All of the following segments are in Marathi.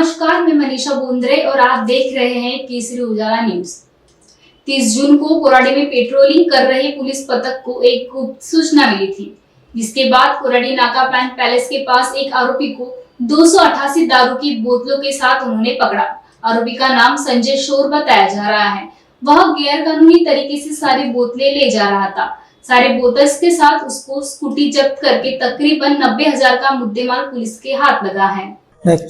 नमस्कार, मैं मनीषा बोंद्रे और आप देख रहे हैं केसरी उजाला न्यूज। 30 जून को कोराडी में पेट्रोलिंग कर रहे पुलिस पथक को एक गुप्त सूचना मिली थी, जिसके बाद कोराडी नाका प्लांट पैलेस के पास एक आरोपी को 288 दारू की बोतलों के साथ उन्होंने पकड़ा। आरोपी का नाम संजय शोर बताया जा रहा है। वह गैर कानूनी तरीके से सारी बोतलें ले जा रहा था। सारे बोतल्स के साथ उसको स्कूटी जब्त करके तकरीबन 90,000 का मुद्देमाल पुलिस के हाथ लगा है।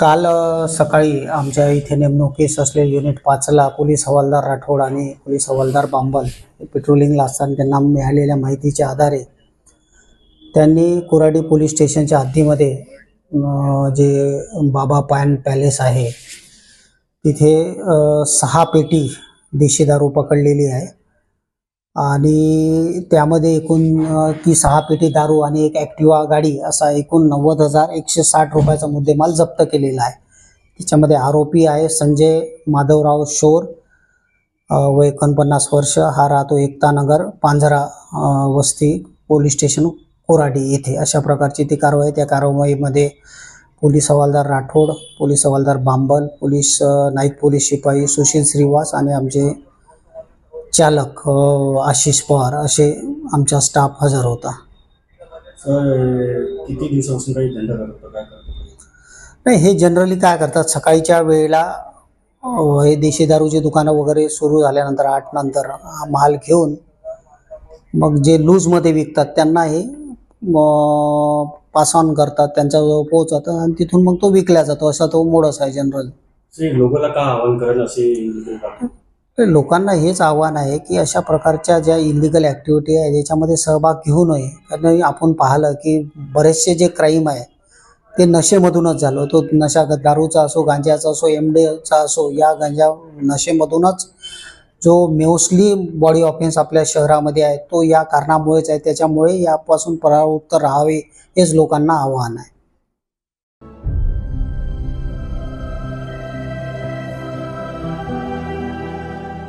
काल सकाळी आमच्या इथे नेमणुकीस असलेले युनिट 5ला पोलीस हवालदार राठोड आणि पोलीस हवालदार बांबल पेट्रोलिंगला असताना त्यांना मिळालेल्या माहितीच्या आधारे त्यांनी कोराडी पोलीस स्टेशनच्या हद्दीमध्ये जे बाबा पान पॅलेस आहे तिथे 6 पेटी देशी दारू पकडलेली आहे आणि त्यामध्ये एकूण ती 6 पेटी दारू आणि एक ॲक्टिवा गाडी असा एकूण 90,160 रुपयाचा मुद्देमाल जप्त केलेला आहे। त्याच्यामध्ये आरोपी आहे संजय माधवराव शोर, वय 49 वर्ष, हा राहतो एकता नगर पांझरा वस्ती पोलीस स्टेशन कोराडी येथे। अशा प्रकारची ती कारवाई। त्या कारवाईमध्ये पोलीस हवालदार राठोड, पोलीस हवालदार बांबल, पोलीस नाईक पोलीस शिपाई सुशील श्रीवास आणि आमचे चालक आशिष पवार असे आमचा स्टाफ हजर होता। किती दिवसापासून काही धंदा करतो काय करतो? नाही, हे जनरली काय करतात, सकाळच्या वेळेला हे देशी दारूची दुकानं वगैरे सुरू झाल्यानंतर 8 नंतर माल घेऊन मग जे लूजमध्ये विकतात त्यांना हे पास ऑन करतात, त्यांच्याजवळ पोहोचतात आणि तिथून मग तो विकला जातो। असा तो मोडस आहे जनरल। लोकांना का आवाहन करेल असे? लोकांना हेच आव्हान आहे की अशा प्रकारच्या ज्या इलिगल ॲक्टिव्हिटी आहे त्याच्यामध्ये सहभाग घेऊ नये। कारण आपण पाहिलं की बरेचसे जे क्राईम आहे ते नशेमधूनच झालं। तो नशा दारूचा असो, गांजाचा असो, MDचा असो, या गांजा नशेमधूनच जो मोस्टली बॉडी ऑफेन्स आपल्या शहरामध्ये आहे तो या कारणामुळेच आहे। त्याच्यामुळे यापासून परावृत्त राहावे हेच लोकांना आव्हान आहे।